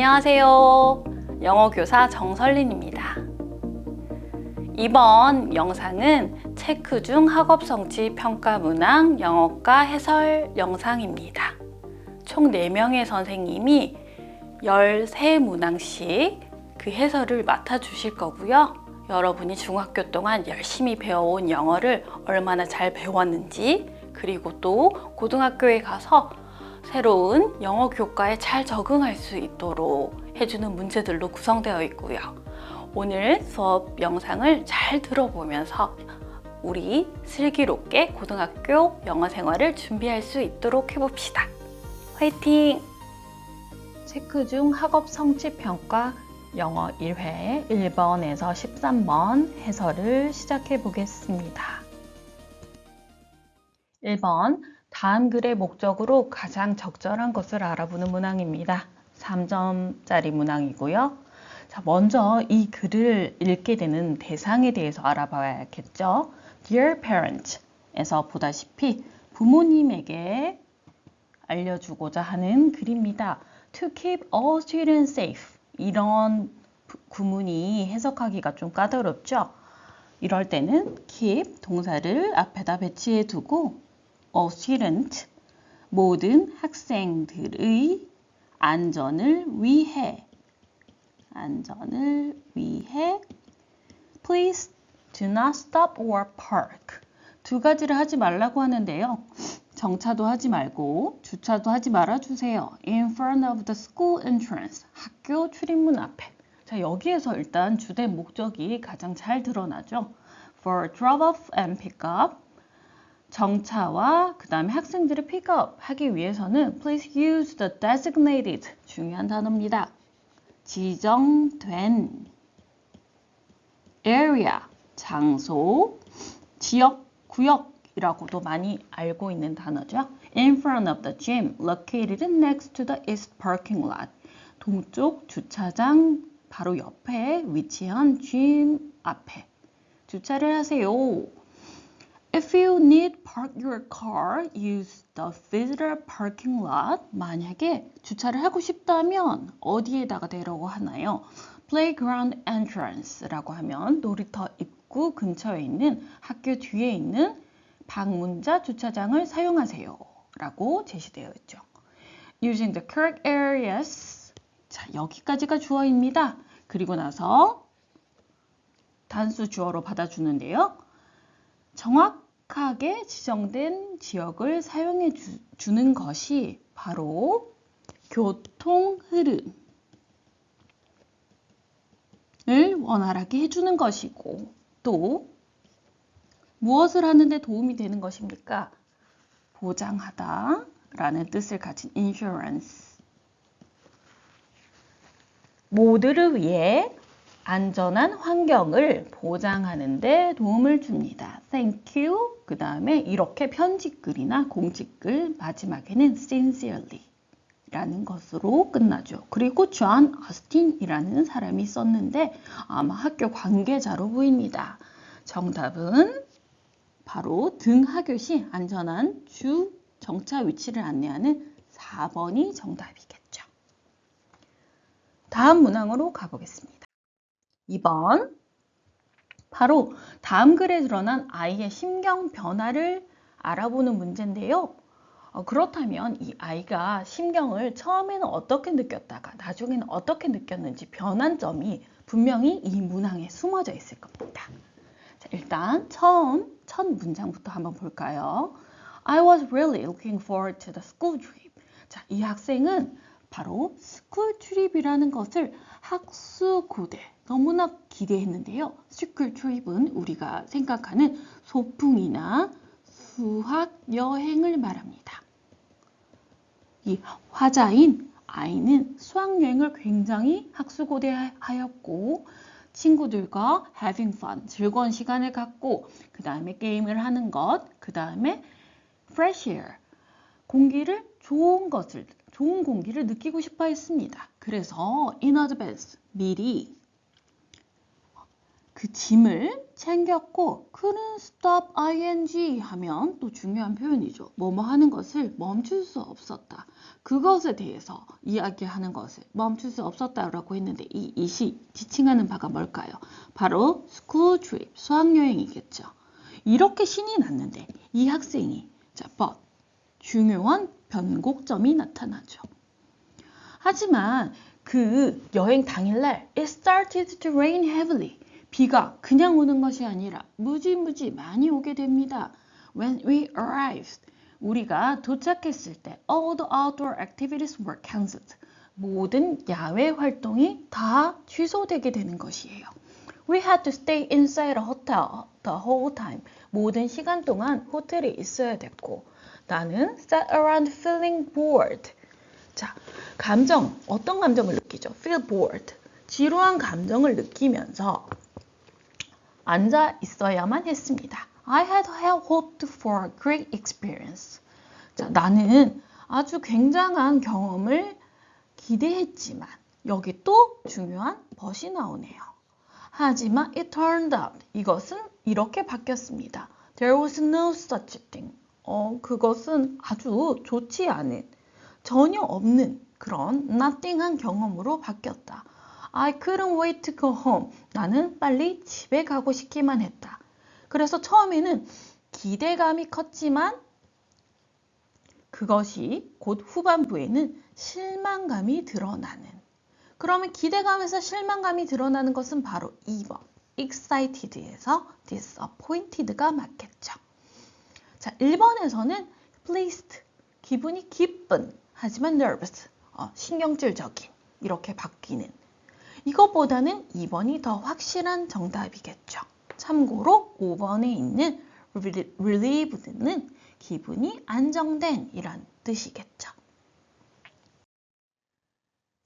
안녕하세요. 영어교사 정설린입니다. 이번 영상은 체크 중 학업 성취 평가 문항 영어과 해설 영상입니다. 총 4명의 선생님이 13문항씩 그 해설을 맡아주실 거고요. 여러분이 중학교 동안 열심히 배워온 영어를 얼마나 잘 배웠는지, 그리고 또 고등학교에 가서 새로운 영어 교과에 잘 적응할 수 있도록 해주는 문제들로 구성되어 있고요. 오늘 수업 영상을 잘 들어보면서 우리 슬기롭게 고등학교 영어 생활을 준비할 수 있도록 해봅시다. 화이팅! 체크 중 학업 성취 평가 영어 1회 1번에서 13번 해설을 시작해 보겠습니다. 1번, 다음 글의 목적으로 가장 적절한 것을 알아보는 문항입니다. 3점짜리 문항이고요. 자, 먼저 이 글을 읽게 되는 대상에 대해서 알아봐야겠죠. Dear Parent 에서 보다시피 부모님에게 알려주고자 하는 글입니다. To keep all students safe. 이런 구문이 해석하기가 좀 까다롭죠. 이럴 때는 keep 동사를 앞에다 배치해 두고 all student, 모든 학생들의 안전을 위해 please do not stop or park. 두 가지를 하지 말라고 하는데요. 정차도 하지 말고 주차도 하지 말아주세요. In front of the school entrance. 학교 출입문 앞에. 자, 여기에서 일단 주된 목적이 가장 잘 드러나죠. For drop-off and pick-up. 정차와 그 다음에 학생들을 픽업 하기 위해서는 please use the designated. 중요한 단어입니다. 지정된 area, 장소, 지역, 구역이라고도 많이 알고 있는 단어죠. In front of the gym, located next to the east parking lot. 동쪽 주차장 바로 옆에 위치한 gym 앞에 주차를 하세요. If you need park your car, use the visitor parking lot. 만약에 주차를 하고 싶다면 어디에다가 대라고 하나요? Playground entrance라고 하면 놀이터 입구 근처에 있는 학교 뒤에 있는 방문자 주차장을 사용하세요 라고 제시되어 있죠. Using the correct areas. 자, 여기까지가 주어입니다. 그리고 나서 단수 주어로 받아주는데요. 정확하게 지정된 지역을 사용해 주는 것이 바로 교통 흐름을 원활하게 해주는 것이고, 또 무엇을 하는데 도움이 되는 것입니까? 보장하다 라는 뜻을 가진 insurance. 모두를 위해 안전한 환경을 보장하는 데 도움을 줍니다. Thank you. 그 다음에 이렇게 편지글이나 공지글 마지막에는 sincerely 라는 것으로 끝나죠. 그리고 존 어스틴이라는 사람이 썼는데 아마 학교 관계자로 보입니다. 정답은 바로 등하교시 안전한 주 정차 위치를 안내하는 4번이 정답이겠죠. 다음 문항으로 가보겠습니다. 2번, 바로 다음 글에 드러난 아이의 심경 변화를 알아보는 문제인데요. 그렇다면 이 아이가 심경을 처음에는 어떻게 느꼈다가 나중에는 어떻게 느꼈는지 변한 점이 분명히 이 문항에 숨어져 있을 겁니다. 자, 일단 첫 문장부터 한번 볼까요? I was really looking forward to the school trip. 자, 이 학생은 바로 스쿨 트립이라는 것을 학수고대 너무나 기대했는데요. 스쿨 트립은 우리가 생각하는 소풍이나 수학 여행을 말합니다. 이 화자인 아이는 수학여행을 굉장히 학수고대하였고 친구들과 having fun, 즐거운 시간을 갖고 그 다음에 게임을 하는 것, 그 다음에 fresh air, 좋은 공기를 느끼고 싶어 했습니다. 그래서 in advance, 미리 그 짐을 챙겼고 couldn't stop ing 하면 또 중요한 표현이죠. 뭐뭐 하는 것을 멈출 수 없었다. 그것에 대해서 이야기하는 것을 멈출 수 없었다라고 했는데 이 it이 지칭하는 바가 뭘까요? 바로 school trip, 수학여행이겠죠. 이렇게 신이 났는데 이 학생이 but 중요한 변곡점이 나타나죠. 하지만 그 여행 당일날 it started to rain heavily. 비가 그냥 오는 것이 아니라 무지무지 많이 오게 됩니다. When we arrived, 우리가 도착했을 때 all the outdoor activities were cancelled. 모든 야외 활동이 다 취소되게 되는 것이에요. We had to stay inside a hotel the whole time. 모든 시간 동안 호텔에 있어야 됐고 나는 sat around feeling bored. 자, 감정, 어떤 감정을 느끼죠? Feel bored. 지루한 감정을 느끼면서 앉아 있어야만 했습니다. I had hoped for a great experience. 자, 나는 아주 굉장한 경험을 기대했지만 여기 또 중요한 but이 나오네요. 하지만 it turned out. 이것은 이렇게 바뀌었습니다. There was no such thing. 그것은 아주 좋지 않은, 전혀 없는 그런 nothing한 경험으로 바뀌었다. I couldn't wait to go home. 나는 빨리 집에 가고 싶기만 했다. 그래서 처음에는 기대감이 컸지만 그것이 곧 후반부에는 실망감이 드러나는. 그러면 기대감에서 실망감이 드러나는 것은 바로 2번. excited에서 disappointed가 맞겠죠. 자, 1번에서는 pleased. 기분이 기쁜. 하지만 nervous. 신경질적인. 이렇게 바뀌는. 이것보다는 2번이 더 확실한 정답이겠죠. 참고로 5번에 있는 relieved는 기분이 안정된 이란 뜻이겠죠.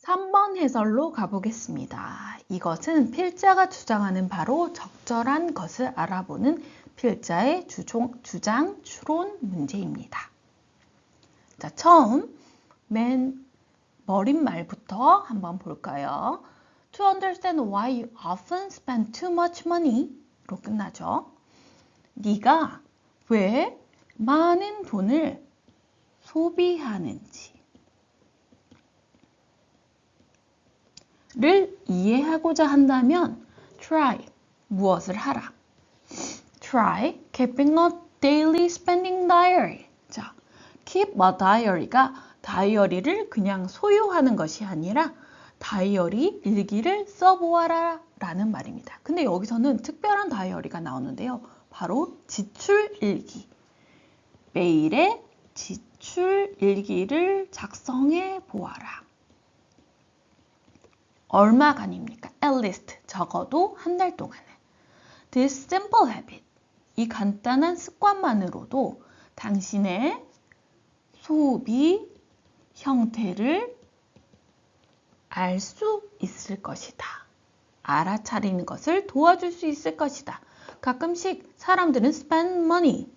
3번 해설로 가보겠습니다. 이것은 필자가 주장하는 바로 적절한 것을 알아보는 필자의 주장 추론 문제입니다. 자, 처음 맨 머릿말부터 한번 볼까요? To understand why you often spend too much money 로 끝나죠. 네가 왜 많은 돈을 소비하는지 를 이해하고자 한다면 try, 무엇을 하라. Try keeping a daily spending diary. 자, keep a diary가 다이어리를 그냥 소유하는 것이 아니라 다이어리 일기를 써보아라 라는 말입니다. 근데 여기서는 특별한 다이어리가 나오는데요. 바로 지출일기. 매일의 지출일기를 작성해 보아라. 얼마간입니까? At least, 적어도 한 달 동안은. This simple habit, 이 간단한 습관만으로도 당신의 소비 형태를 알 수 있을 것이다. 알아차리는 것을 도와줄 수 있을 것이다. 가끔씩 사람들은 spend money.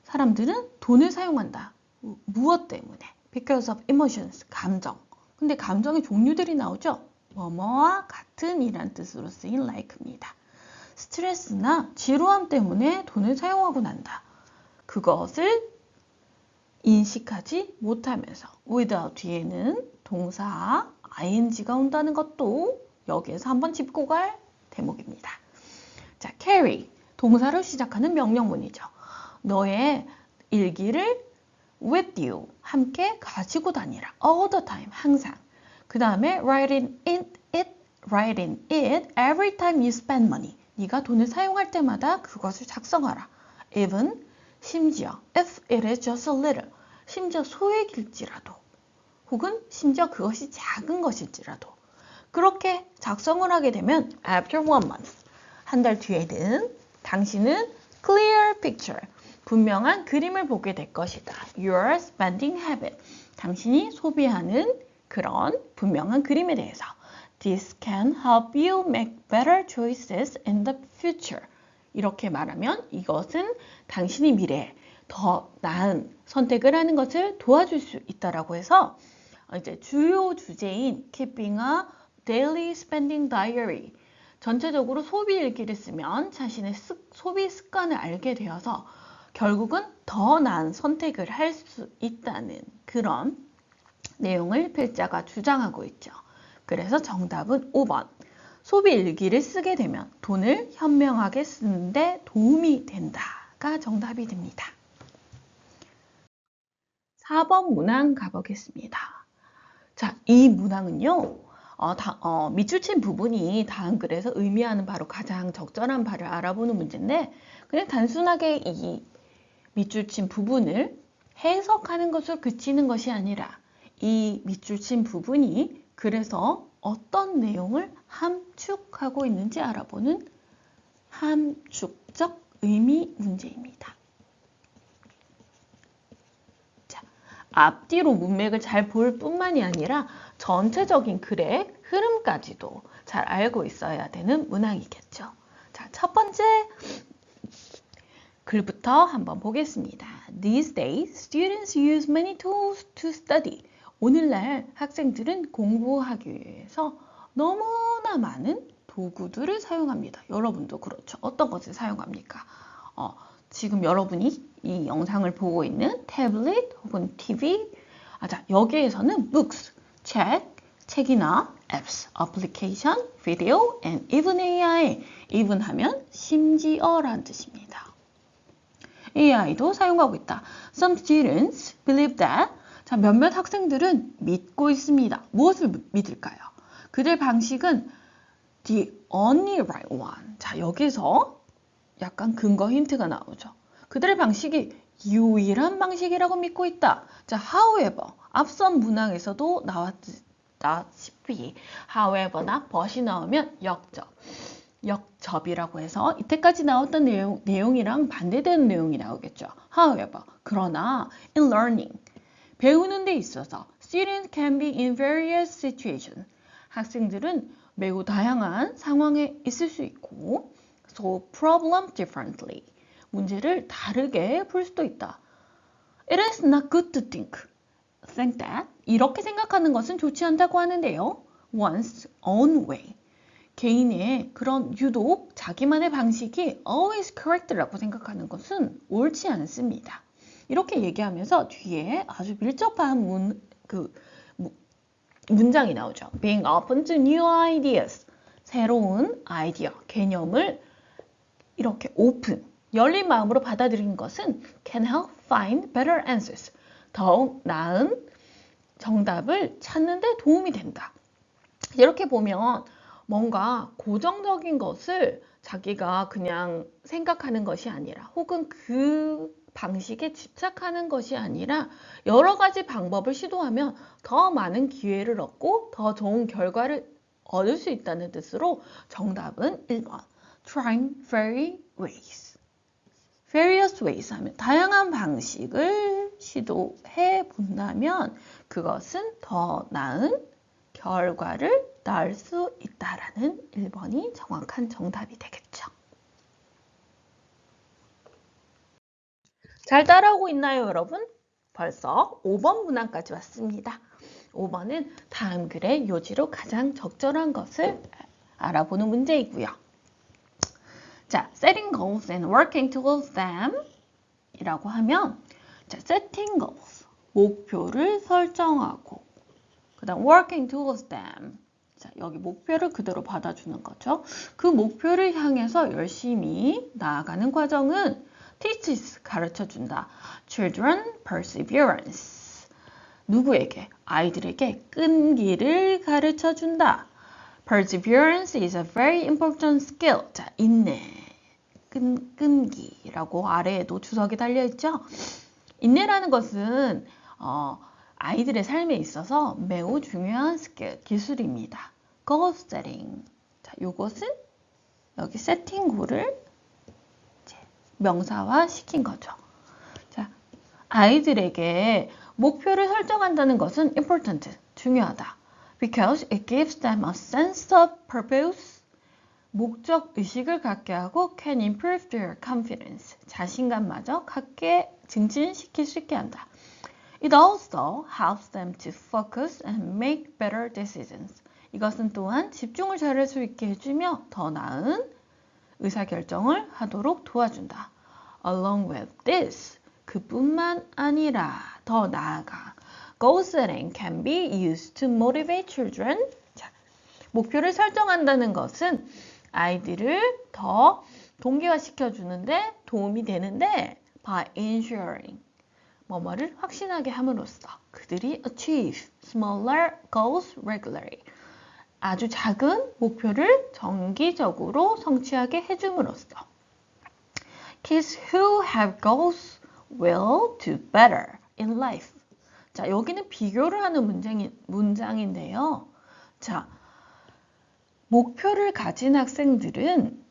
사람들은 돈을 사용한다. 무엇 때문에? Because of emotions, 감정. 근데 감정의 종류들이 나오죠? 뭐뭐와 같은 이란 뜻으로 쓰인 like입니다. 스트레스나 지루함 때문에 돈을 사용하고 난다. 그것을 인식하지 못하면서 without 뒤에는 동사 ing가 온다는 것도 여기에서 한번 짚고 갈 대목입니다. 자, carry, 동사로 시작하는 명령문이죠. 너의 일기를 with you, 함께 가지고 다니라. all the time, 항상. 그 다음에 write in it every time you spend money. 네가 돈을 사용할 때마다 그것을 작성하라. even, 심지어, if it is just a little, 심지어 소액일지라도, 혹은 심지어 그것이 작은 것일지라도 그렇게 작성을 하게 되면 after 1 month, 한 달 뒤에는 당신은 clear picture, 분명한 그림을 보게 될 것이다. Your spending habit, 당신이 소비하는 그런 분명한 그림에 대해서. This can help you make better choices in the future. 이렇게 말하면 이것은 당신이 미래에 더 나은 선택을 하는 것을 도와줄 수 있다라고 해서 이제 주요 주제인 keeping a daily spending diary, 전체적으로 소비 일기를 쓰면 자신의 소비 습관을 알게 되어서 결국은 더 나은 선택을 할 수 있다는 그런 내용을 필자가 주장하고 있죠. 그래서 정답은 5번. 소비 일기를 쓰게 되면 돈을 현명하게 쓰는데 도움이 된다가 정답이 됩니다. 4번 문항 가보겠습니다. 자, 이 문항은요. 밑줄 친 부분이 다음 글에서 의미하는 바로 가장 적절한 바를 알아보는 문제인데 그냥 단순하게 이 밑줄 친 부분을 해석하는 것으로 그치는 것이 아니라 이 밑줄 친 부분이 그래서 어떤 내용을 함축하고 있는지 알아보는 함축적 의미 문제입니다. 자, 앞뒤로 문맥을 잘 볼 뿐만이 아니라 전체적인 글의 흐름까지도 잘 알고 있어야 되는 문항이겠죠. 자, 첫 번째 글부터 한번 보겠습니다. These days, students use many tools to study. 오늘날 학생들은 공부하기 위해서 너무나 많은 도구들을 사용합니다. 여러분도 그렇죠. 어떤 것을 사용합니까? 지금 여러분이 이 영상을 보고 있는 태블릿 혹은 TV. 자, 여기에서는 books, 책이나 apps, application, video, and even AI. even 하면 심지어라는 뜻입니다. AI도 사용하고 있다. Some students believe that. 자, 몇몇 학생들은 믿고 있습니다. 무엇을 믿을까요? 그들 방식은 the only right one. 자, 여기서 약간 근거 힌트가 나오죠. 그들의 방식이 유일한 방식이라고 믿고 있다. 자, however, 앞선 문항에서도 나왔다시피 however나 but이 나오면 역접이라고 해서 이때까지 나왔던 내용이랑 반대되는 내용이 나오겠죠. However, 그러나 in learning, 배우는 데 있어서 students can be in various situations. 학생들은 매우 다양한 상황에 있을 수 있고 solve problem differently. 문제를 다르게 풀 수도 있다. It is not good to think that. 이렇게 생각하는 것은 좋지 않다고 하는데요. One's own way. 개인의 그런 유독 자기만의 방식이 always correct라고 생각하는 것은 옳지 않습니다. 이렇게 얘기하면서 뒤에 아주 밀접한 문장이 나오죠. Being open to new ideas. 새로운 아이디어, 개념을 이렇게 오픈, 열린 마음으로 받아들이는 것은 can help find better answers. 더욱 나은 정답을 찾는 데 도움이 된다. 이렇게 보면 뭔가 고정적인 것을 자기가 그냥 생각하는 것이 아니라 혹은 그 방식에 집착하는 것이 아니라 여러 가지 방법을 시도하면 더 많은 기회를 얻고 더 좋은 결과를 얻을 수 있다는 뜻으로 정답은 1번 trying various ways 하면 다양한 방식을 시도해 본다면 그것은 더 나은 결과를 낳을 수 있다라는 1번이 정확한 정답이 되겠죠. 잘 따라오고 있나요, 여러분? 벌써 5번 문항까지 왔습니다. 5번은 다음 글의 요지로 가장 적절한 것을 알아보는 문제이고요. 자, setting goals and working towards them 이라고 하면 자, setting goals, 목표를 설정하고 그 다음 working towards them. 자, 여기 목표를 그대로 받아주는 거죠. 그 목표를 향해서 열심히 나아가는 과정은 teaches, 가르쳐준다. children perseverance. 누구에게? 아이들에게 끈기를 가르쳐준다. Perseverance is a very important skill. 자, 인내, 끈기라고 아래에도 주석이 달려있죠. 인내라는 것은 아이들의 삶에 있어서 매우 중요한 스킬, 기술입니다. goal setting. 자, 요것은 여기 setting goal을 명사화 시킨 거죠. 자, 아이들에게 목표를 설정한다는 것은 important, 중요하다. Because it gives them a sense of purpose. 목적 의식을 갖게 하고 can improve their confidence. 자신감마저 갖게 증진시킬 수 있게 한다. It also helps them to focus and make better decisions. 이것은 또한 집중을 잘할 수 있게 해주며 더 나은 의사결정을 하도록 도와준다. Along with this, 그뿐만 아니라 더 나아가 goal setting can be used to motivate children. 자, 목표를 설정한다는 것은 아이들을 더 동기화시켜주는데 도움이 되는데 by ensuring 뭐뭐를 확신하게 함으로써 그들이 achieve smaller goals regularly 아주 작은 목표를 정기적으로 성취하게 해줌으로써 Kids who have goals will do better in life. 자, 여기는 비교를 하는 문장인데요. 자, 목표를 가진 학생들은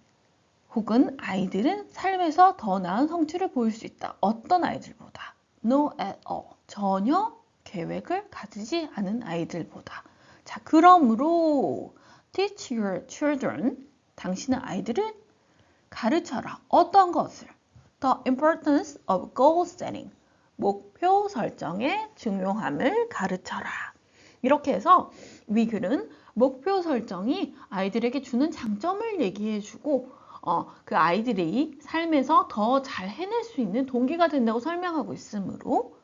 혹은 아이들은 삶에서 더 나은 성취를 보일 수 있다. 어떤 아이들보다? No at all. 전혀 계획을 가지지 않은 아이들보다. 자, 그러므로 teach your children. 당신의 아이들은 가르쳐라. 어떤 것을? The importance of goal setting. 목표 설정의 중요함을 가르쳐라. 이렇게 해서 위글은 목표 설정이 아이들에게 주는 장점을 얘기해주고 그 아이들이 삶에서 더 잘 해낼 수 있는 동기가 된다고 설명하고 있으므로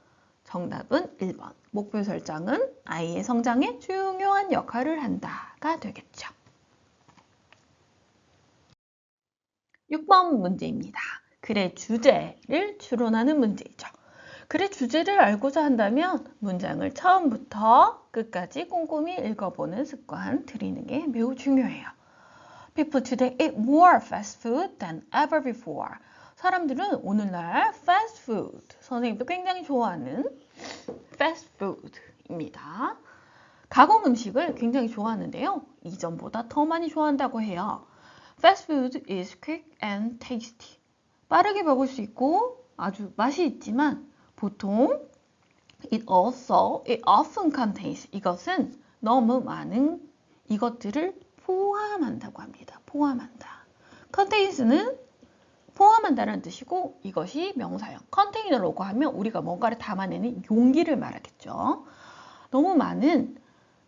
정답은 1번. 목표 설정은 아이의 성장에 중요한 역할을 한다가 되겠죠. 6번 문제입니다. 글의 주제를 추론하는 문제이죠. 글의 주제를 알고자 한다면 문장을 처음부터 끝까지 꼼꼼히 읽어보는 습관 들이는 게 매우 중요해요. People today eat more fast food than ever before. 사람들은 오늘날 fast food, 선생님도 굉장히 좋아하는 fast food입니다. 가공 음식을 굉장히 좋아하는데요. 이전보다 더 많이 좋아한다고 해요. Fast food is quick and tasty. 빠르게 먹을 수 있고 아주 맛이 있지만 보통 it often contains. 이것은 너무 많은 이것들을 포함한다고 합니다. 포함한다. contains는 포함한다는 뜻이고 이것이 명사형. container라고 하면 우리가 뭔가를 담아내는 용기를 말하겠죠. 너무 많은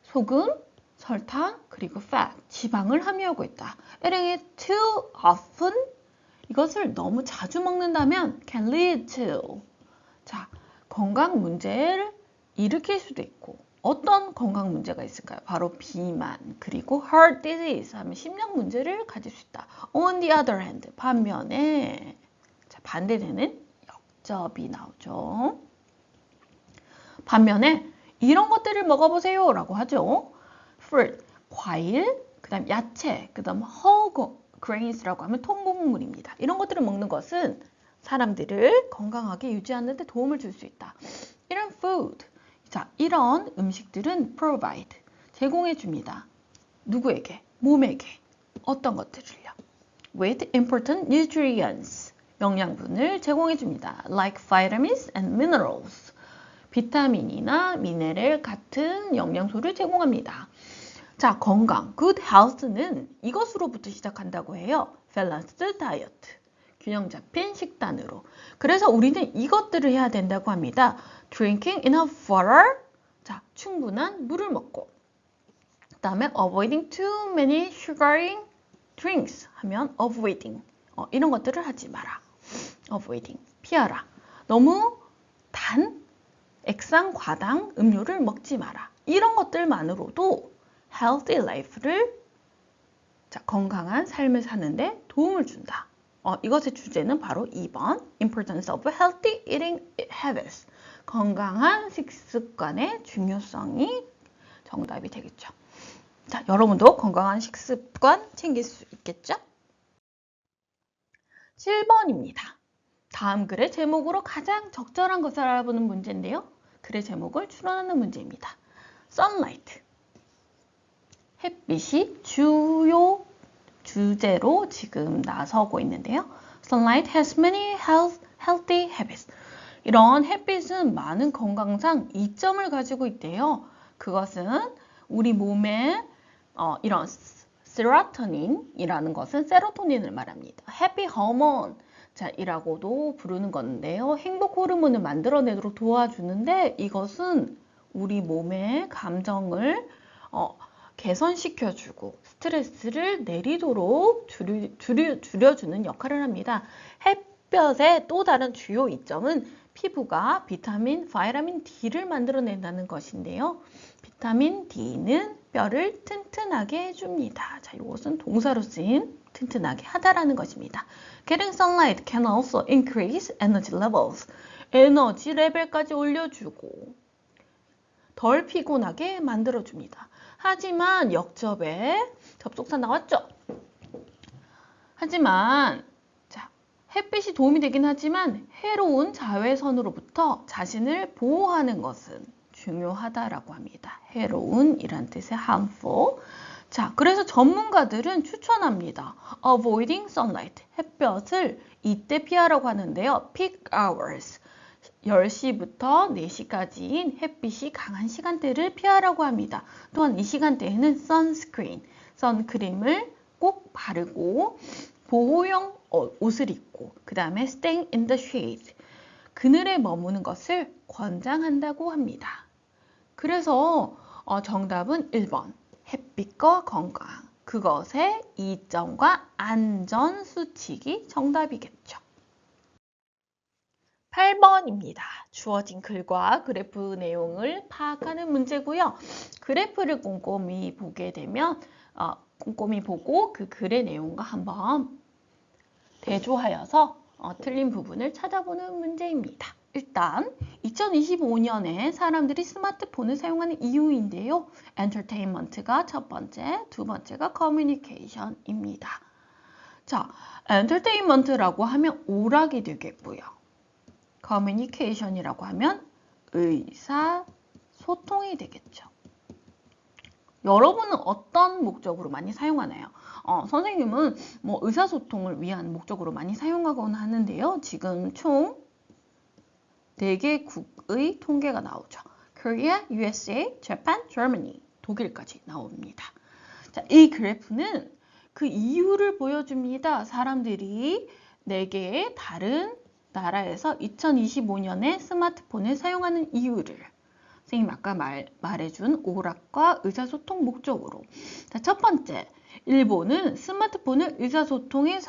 소금, 설탕, 그리고 fat, 지방을 함유하고 있다. Eating it too often, 이것을 너무 자주 먹는다면 can lead to, 자, 건강 문제를 일으킬 수도 있고 어떤 건강 문제가 있을까요? 바로 비만, 그리고 heart disease 하면 심장 문제를 가질 수 있다. On the other hand, 반면에 자, 반대되는 역접이 나오죠. 반면에 이런 것들을 먹어보세요 라고 하죠. fruit, 과일, 그 다음 야채, 그 다음 whole grains라고 하면 통곡물입니다. 이런 것들을 먹는 것은 사람들을 건강하게 유지하는 데 도움을 줄 수 있다. 이런 food, 자, 이런 음식들은 provide, 제공해 줍니다. 누구에게? 몸에게. 어떤 것들을요? with important nutrients, 영양분을 제공해 줍니다. like vitamins and minerals, 비타민이나 미네랄 같은 영양소를 제공합니다. 자, 건강, good health는 이것으로부터 시작한다고 해요. balanced diet, 균형 잡힌 식단으로. 그래서 우리는 이것들을 해야 된다고 합니다. drinking enough water, 자, 충분한 물을 먹고. 그 다음에 avoiding too many sugary drinks 하면 avoiding, 이런 것들을 하지 마라. avoiding, 피하라. 너무 단, 액상, 과당, 음료를 먹지 마라. 이런 것들만으로도 healthy life를, 자, 건강한 삶을 사는데 도움을 준다. 이것의 주제는 바로 2번 importance of healthy eating habits, 건강한 식습관의 중요성이 정답이 되겠죠. 자, 여러분도 건강한 식습관 챙길 수 있겠죠? 7번입니다. 다음 글의 제목으로 가장 적절한 것을 알아보는 문제인데요. 글의 제목을 추론하는 문제입니다. sunlight, 햇빛이 주요 주제로 지금 나서고 있는데요. Sunlight has many healthy habits. 이런 햇빛은 많은 건강상 이점을 가지고 있대요. 그것은 우리 몸에 이런 세로토닌이라는 것은 세로토닌을 말합니다. 해피 호르몬, 자, 이라고도 부르는 건데요. 행복 호르몬을 만들어내도록 도와주는데 이것은 우리 몸의 감정을 개선시켜주고 스트레스를 내리도록 줄여주는 역할을 합니다. 햇볕의 또 다른 주요 이점은 피부가 바이타민 D를 만들어낸다는 것인데요. 비타민 D는 뼈를 튼튼하게 해줍니다. 자, 이것은 동사로 쓰인 튼튼하게 하다라는 것입니다. Getting sunlight can also increase energy levels. 에너지 레벨까지 올려주고 덜 피곤하게 만들어줍니다. 하지만 역접에 접속사 나왔죠? 하지만 자, 햇빛이 도움이 되긴 하지만 해로운 자외선으로부터 자신을 보호하는 것은 중요하다라고 합니다. 해로운이란 뜻의 harmful. 자, 그래서 전문가들은 추천합니다. Avoiding sunlight, 햇볕을 이때 피하라고 하는데요. Peak hours, 10시부터 4시까지인 햇빛이 강한 시간대를 피하라고 합니다. 또한 이 시간대에는 sunscreen, 선크림을 꼭 바르고 보호용 옷을 입고 그 다음에 staying in the shade, 그늘에 머무는 것을 권장한다고 합니다. 그래서 정답은 1번 햇빛과 건강, 그것의 이점과 안전수칙이 정답이겠죠. 8번입니다. 주어진 글과 그래프 내용을 파악하는 문제고요. 그래프를 꼼꼼히 보게 되면 꼼꼼히 보고 그 글의 내용과 한번 대조하여서 틀린 부분을 찾아보는 문제입니다. 일단 2025년에 사람들이 스마트폰을 사용하는 이유인데요. 엔터테인먼트가 첫 번째, 두 번째가 커뮤니케이션입니다. 자, 엔터테인먼트라고 하면 오락이 되겠고요. 커뮤니케이션이라고 하면 의사소통이 되겠죠. 여러분은 어떤 목적으로 많이 사용하나요? 선생님은 뭐 의사소통을 위한 목적으로 많이 사용하곤 하는데요. 지금 총 4개국의 통계가 나오죠. Korea, USA, Japan, Germany, 독일까지 나옵니다. 자, 이 그래프는 그 이유를 보여줍니다. 사람들이 4개의 다른 나라에서 2025년에 스마트폰을 사용하는 이유를 선생님 아까 말해준 오락과 의사소통 목적으로. 자, 첫 번째, 일본은 스마트폰을 의사소통에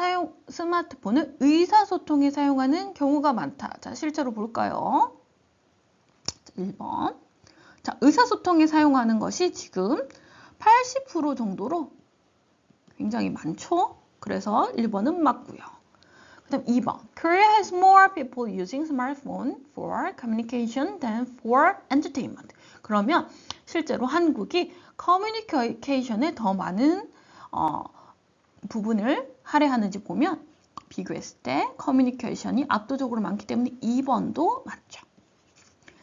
사용하는 경우가 많다. 자, 실제로 볼까요? 1번. 자, 의사소통에 사용하는 것이 지금 80% 정도로 굉장히 많죠? 그래서 1번은 맞고요. 그다음 2번. Korea has more people using smartphone for communication than for entertainment. 그러면 실제로 한국이 커뮤니케이션에 더 많은 부분을 할애하는지 보면 비교했을 때 커뮤니케이션이 압도적으로 많기 때문에 2번도 맞죠.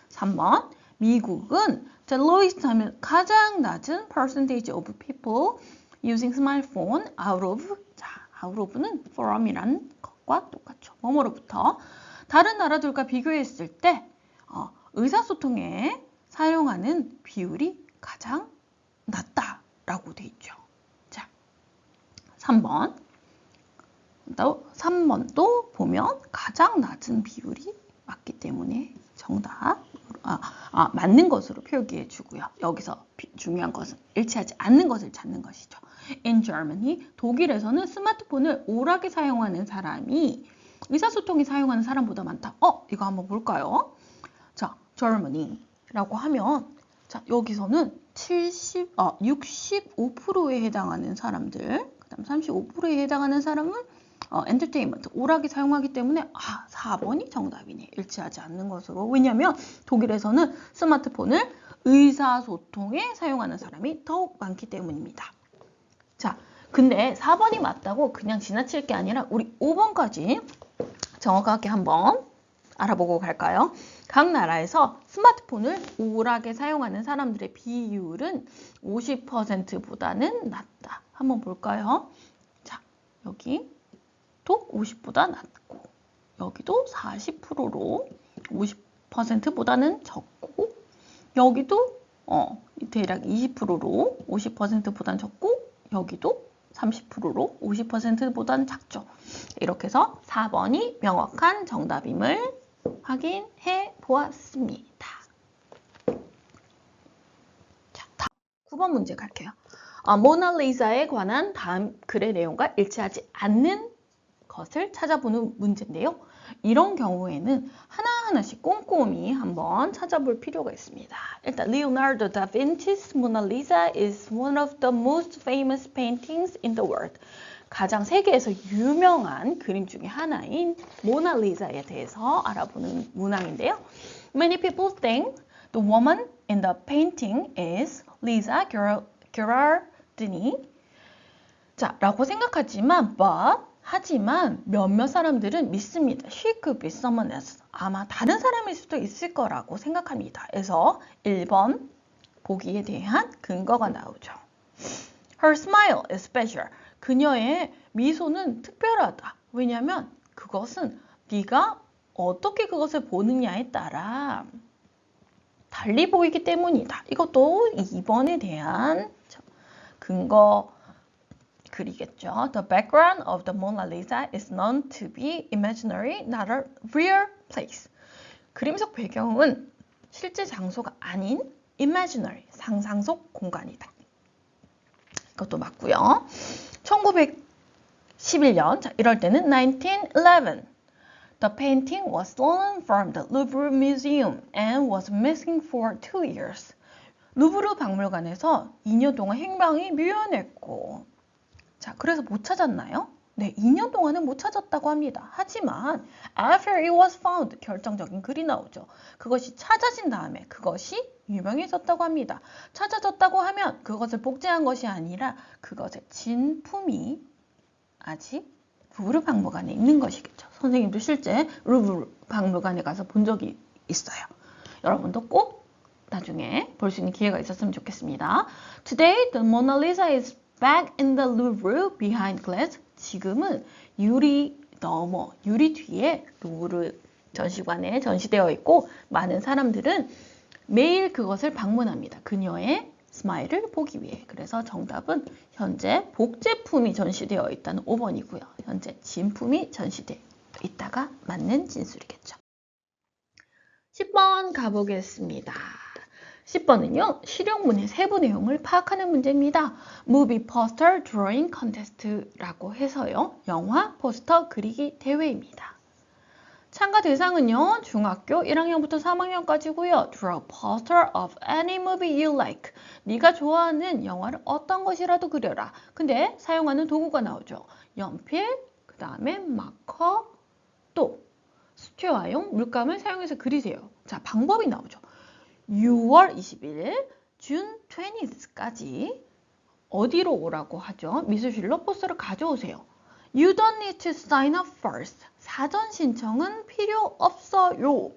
3번. 미국은 the lowest 하면 가장 낮은 percentage of people using smartphone out of는 from이란 것과 똑같죠. 뭐뭐로부터. 다른 나라들과 비교했을 때 의사소통에 사용하는 비율이 가장 낮다라고 돼 있죠. 자, 3번. 또 3번도 보면 가장 낮은 비율이 맞기 때문에 정답 맞는 것으로 표기해 주고요. 여기서 중요한 것은 일치하지 않는 것을 찾는 것이죠. In Germany, 독일에서는 스마트폰을 오락에 사용하는 사람이 의사소통에 사용하는 사람보다 많다. 이거 한번 볼까요? 자, Germany라고 하면 자, 여기서는 65%에 해당하는 사람들, 그다음 35%에 해당하는 사람은 엔터테인먼트, 오락이 사용하기 때문에 4번이 정답이네. 일치하지 않는 것으로. 왜냐하면 독일에서는 스마트폰을 의사소통에 사용하는 사람이 더욱 많기 때문입니다. 자, 근데 4번이 맞다고 그냥 지나칠 게 아니라 우리 5번까지 정확하게 한번 알아보고 갈까요? 각 나라에서 스마트폰을 오락에 사용하는 사람들의 비율은 50%보다는 낮다. 한번 볼까요? 자, 여기 50보다 낮고 여기도 40%로 50%보다는 적고 여기도 대략 20%로 50%보다는 적고 여기도 30%로 50%보다는 작죠. 이렇게 해서 4번이 명확한 정답임을 확인해 보았습니다. 자, 다음 9번 문제 갈게요. 모나리자에 관한 다음 글의 내용과 일치하지 않는 것을 찾아보는 문제인데요. 이런 경우에는 하나하나씩 꼼꼼히 한번 찾아볼 필요가 있습니다. 일단 Leonardo da Vinci's Mona Lisa is one of the most famous paintings in the world. 가장 세계에서 유명한 그림 중에 하나인 모나리자에 대해서 알아보는 문항인데요. Many people think the woman in the painting is Lisa Gherardini. 자, 라고 생각하지만 하지만 몇몇 사람들은 믿습니다. She could be someone else. 아마 다른 사람일 수도 있을 거라고 생각합니다. 그래서 1번 보기에 대한 근거가 나오죠. Her smile is special. 그녀의 미소는 특별하다. 왜냐하면 그것은 네가 어떻게 그것을 보느냐에 따라 달리 보이기 때문이다. 이것도 2번에 대한 근거 글이겠죠. The background of the Mona Lisa is known to be imaginary, not a real place. 그림 속 배경은 실제 장소가 아닌 imaginary, 상상 속 공간이다. 이것도 맞고요. 1911년, 자, 이럴 때는 1911. The painting was stolen from the Louvre Museum and was missing for 2 years. 루브르 박물관에서 2년 동안 행방이 묘연했고, 자, 그래서 못 찾았나요? 네, 2년 동안은 못 찾았다고 합니다. 하지만 after it was found, 결정적인 글이 나오죠. 그것이 찾아진 다음에 그것이 유명해졌다고 합니다. 찾아졌다고 하면 그것을 복제한 것이 아니라 그것의 진품이 아직 루브르 박물관에 있는 것이겠죠. 선생님도 실제 루브르 박물관에 가서 본 적이 있어요. 여러분도 꼭 나중에 볼 수 있는 기회가 있었으면 좋겠습니다. Today, the Mona Lisa is back in the Louvre behind glass. 지금은 유리 뒤에 루브르 전시관에 전시되어 있고 많은 사람들은 매일 그것을 방문합니다. 그녀의 스마일을 보기 위해. 그래서 정답은 현재 복제품이 전시되어 있다는 5번이고요. 현재 진품이 전시되어 있다가 맞는 진술이겠죠. 10번 가보겠습니다. 10번은요. 실용문의 세부 내용을 파악하는 문제입니다. Movie Poster Drawing Contest라고 해서요. 영화 포스터 그리기 대회입니다. 참가 대상은요. 중학교 1학년부터 3학년까지고요. Draw a poster of any movie you like. 네가 좋아하는 영화를 어떤 것이라도 그려라. 근데 사용하는 도구가 나오죠. 연필, 그 다음에 마커, 또 수채화용 물감을 사용해서 그리세요. 자, 방법이 나오죠. 6월 20일, 준 20th까지 어디로 오라고 하죠? 미술실로 포스터를 가져오세요. You don't need to sign up first. 사전 신청은 필요 없어요.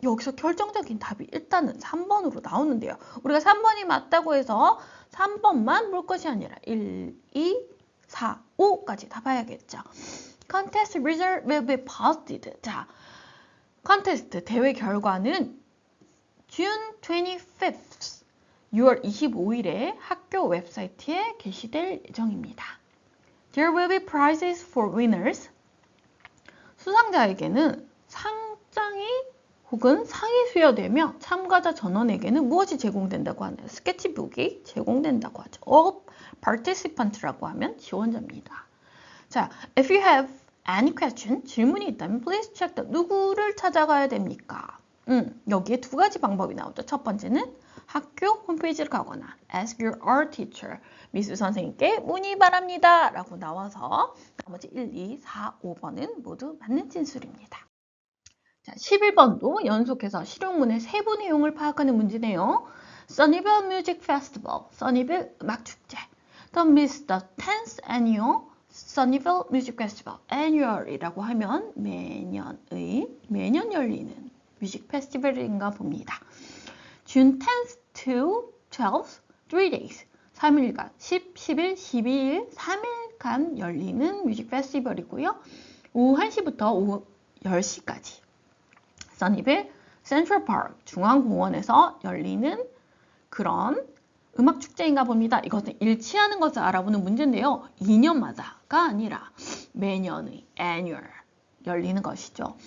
여기서 결정적인 답이 일단은 3번으로 나오는데요. 우리가 3번이 맞다고 해서 3번만 볼 것이 아니라 1, 2, 4, 5까지 다 봐야겠죠. Contest result will be posted. 자, 컨테스트 대회 결과는 June 25th, 6월 25일에 학교 웹사이트에 게시될 예정입니다. There will be prizes for winners. 수상자에게는 상장이 혹은 상이 수여되며 참가자 전원에게는 무엇이 제공된다고 하나요? 스케치북이 제공된다고 하죠. All participant라고 하면 지원자입니다. 자, if you have any question, 질문이 있다면 please check the 누구를 찾아가야 됩니까? 여기에 두 가지 방법이 나오죠. 첫 번째는 학교 홈페이지를 가거나 ask your art teacher, 미술 선생님께 문의 바랍니다 라고 나와서 나머지 1, 2, 4, 5번은 모두 맞는 진술입니다. 자, 11번도 연속해서 실용문의 세부 내용을 파악하는 문제네요. Sunnyvale Music Festival, Sunnyvale 음악축제. Don't miss the 10th annual Sunnyvale Music Festival. Annual이라고 하면 매년 열리는 뮤직 페스티벌인가 봅니다. June 10th to 12th, 3 days. 3일간, 10, 11, 12일, 3일간 열리는 뮤직 페스티벌이고요. 오후 1시부터 오후 10시까지. 써니빌 센트럴 파크, 중앙공원에서 열리는 그런 음악 축제인가 봅니다. 이것은 일치하는 것을 알아보는 문제인데요. 2년마다가 아니라 매년의 annual 열리는 것이죠.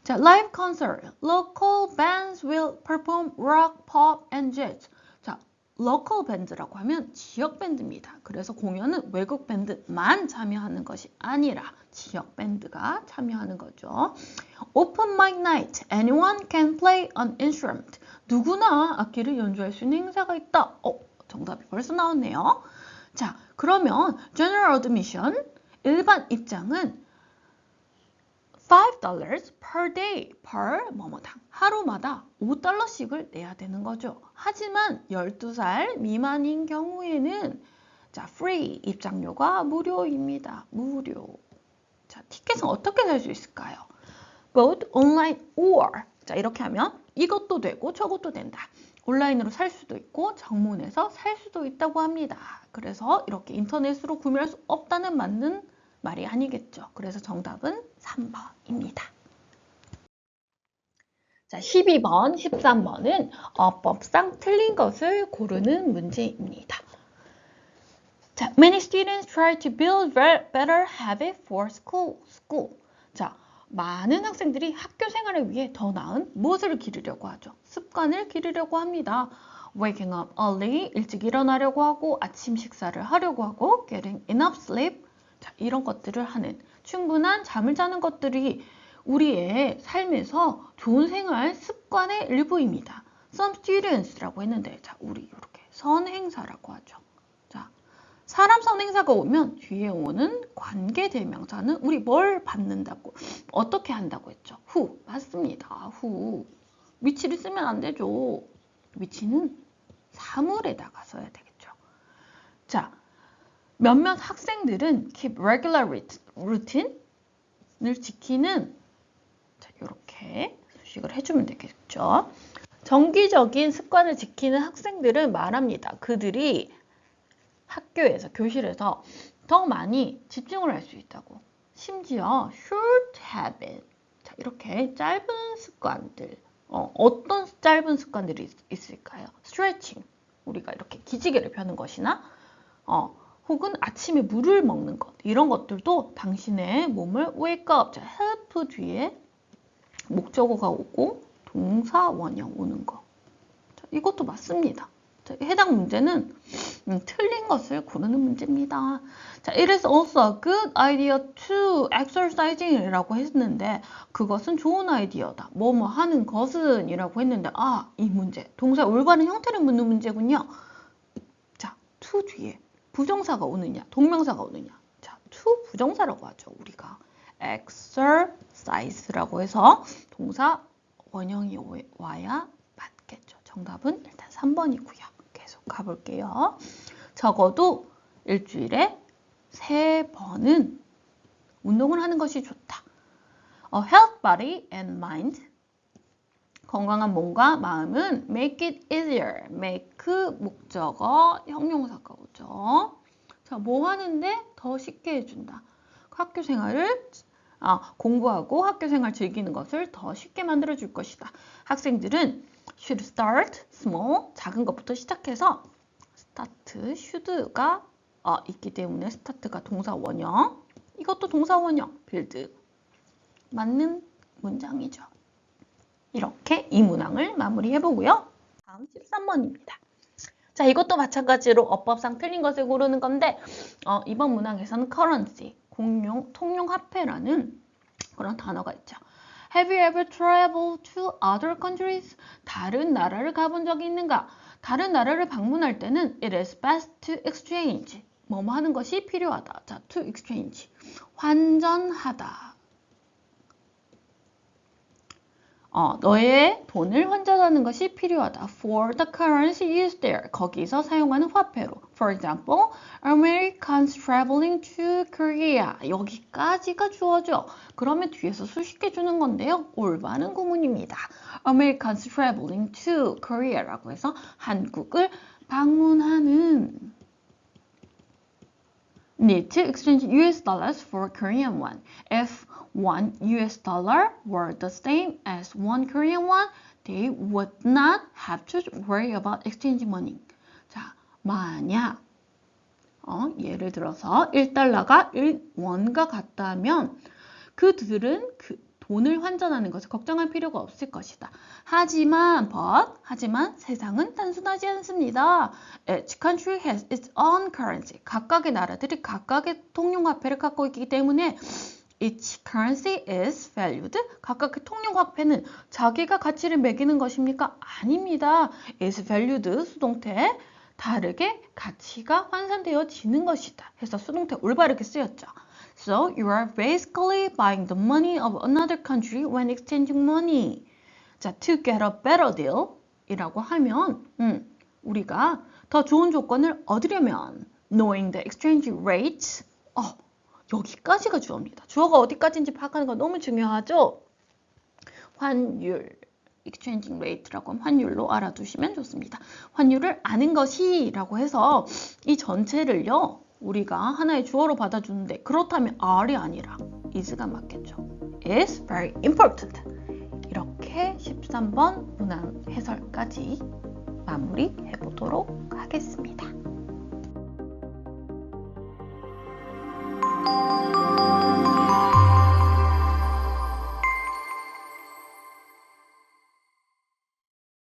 자, live concert. Local bands will perform rock, pop, and jazz. 자, local band라고 하면 지역 밴드입니다. 그래서 공연은 외국 밴드만 참여하는 것이 아니라 지역 밴드가 참여하는 거죠. Open mic night. Anyone can play an instrument. 누구나 악기를 연주할 수 있는 행사가 있다. 정답이 벌써 나왔네요. 자, 그러면 general admission, 일반 입장은 $5 per day per 뭐뭐당 하루마다 $5씩을 내야 되는 거죠. 하지만 12살 미만인 경우에는 자, free 입장료가 무료입니다. 무료. 자, 티켓은 어떻게 살 수 있을까요? both online or 자, 이렇게 하면 이것도 되고 저것도 된다. 온라인으로 살 수도 있고 정문에서 살 수도 있다고 합니다. 그래서 이렇게 인터넷으로 구매할 수 없다는 맞는 말이 아니겠죠. 그래서 정답은 3번입니다. 자, 12번, 13번은 어법상 틀린 것을 고르는 문제입니다. 자, many students try to build better habit for school. 자, 많은 학생들이 학교 생활을 위해 더 나은 무엇을 기르려고 하죠? 습관을 기르려고 합니다. Waking up early, 일찍 일어나려고 하고 아침 식사를 하려고 하고 getting enough sleep, 자, 이런 것들을 하는 충분한 잠을 자는 것들이 우리의 삶에서 좋은 생활 습관의 일부입니다. Some students라고 했는데 자, 우리 이렇게 선행사라고 하죠. 자, 사람 선행사가 오면 뒤에 오는 관계대명사는 우리 뭘 받는다고 어떻게 한다고 했죠? who 맞습니다. who 위치를 쓰면 안 되죠. 위치는 사물에다가 써야 되겠죠. 자, 몇몇 학생들은 keep regular routine을 지키는 자, 이렇게 수식을 해주면 되겠죠. 정기적인 습관을 지키는 학생들은 말합니다. 그들이 학교에서, 교실에서 더 많이 집중을 할 수 있다고. 심지어 short habit, 자, 이렇게 짧은 습관들, 어떤 짧은 습관들이 있을까요? stretching, 우리가 이렇게 기지개를 펴는 것이나 혹은 아침에 물을 먹는 것, 이런 것들도 당신의 몸을 wake up, 자, help 뒤에 목적어가 오고 동사 원형 오는 거. 자, 이것도 맞습니다. 자, 해당 문제는 틀린 것을 고르는 문제입니다. 자, it is also a good idea to exercising 이라고 했는데 그것은 좋은 아이디어다. 뭐뭐 하는 것은 이라고 했는데 이 문제, 동사의 올바른 형태를 묻는 문제군요. 자, to 뒤에 부정사가 오느냐, 동명사가 오느냐. 자, to 부정사라고 하죠, 우리가. exercise라고 해서 동사 원형이 와야 맞겠죠. 정답은 일단 3번이고요. 계속 가볼게요. 적어도 일주일에 3번은 운동을 하는 것이 좋다. health body and mind. 건강한 몸과 마음은 make it easier. make 목적어 형용사가 오죠. 자, 뭐 하는데 더 쉽게 해준다. 학교 생활을 공부하고 학교 생활 즐기는 것을 더 쉽게 만들어 줄 것이다. 학생들은 should start small, 작은 것부터 시작해서 start, should가 있기 때문에 start가 동사 원형, 이것도 동사 원형, build 맞는 문장이죠. 이렇게 이 문항을 마무리해보고요. 다음 13번입니다. 자, 이것도 마찬가지로 어법상 틀린 것을 고르는 건데 이번 문항에서는 currency, 통용화폐라는 그런 단어가 있죠. Have you ever traveled to other countries? 다른 나라를 가본 적이 있는가? 다른 나라를 방문할 때는 it is best to exchange. 뭐뭐 하는 것이 필요하다. 자, to exchange. 환전하다. 너의 돈을 환전하는 것이 필요하다. For the currency used there. 거기서 사용하는 화폐로. For example, Americans traveling to Korea. 여기까지가 주어져. 그러면 뒤에서 수식해 주는 건데요. 올바른 구문입니다. Americans traveling to Korea라고 해서 한국을 방문하는 need to exchange US dollars for Korean won. If one US dollar were the same as one Korean won, they would not have to worry about exchanging money. 자, 만약 예를 들어서 1달러가 1원과 같다면 그들은 돈을 환전하는 것을 걱정할 필요가 없을 것이다. 하지만 세상은 단순하지 않습니다. Each country has its own currency. 각각의 나라들이 각각의 통용화폐를 갖고 있기 때문에 Each currency is valued. 각각의 통용화폐는 자기가 가치를 매기는 것입니까? 아닙니다. is valued 수동태 다르게 가치가 환산되어지는 것이다. 해서 수동태 올바르게 쓰였죠. So you are basically buying the money of another country when exchanging money. 자, to get a better deal 이라고 하면 우리가 더 좋은 조건을 얻으려면 knowing the exchange rates 여기까지가 주어입니다. 주어가 어디까지인지 파악하는 거 너무 중요하죠? 환율, exchanging rate라고 하면 환율로 알아두시면 좋습니다. 환율을 아는 것이라고 해서 이 전체를요. 우리가 하나의 주어로 받아주는데 그렇다면 are이 아니라 is가 맞겠죠. is very important. 이렇게 13번 문항 해설까지 마무리해 보도록 하겠습니다.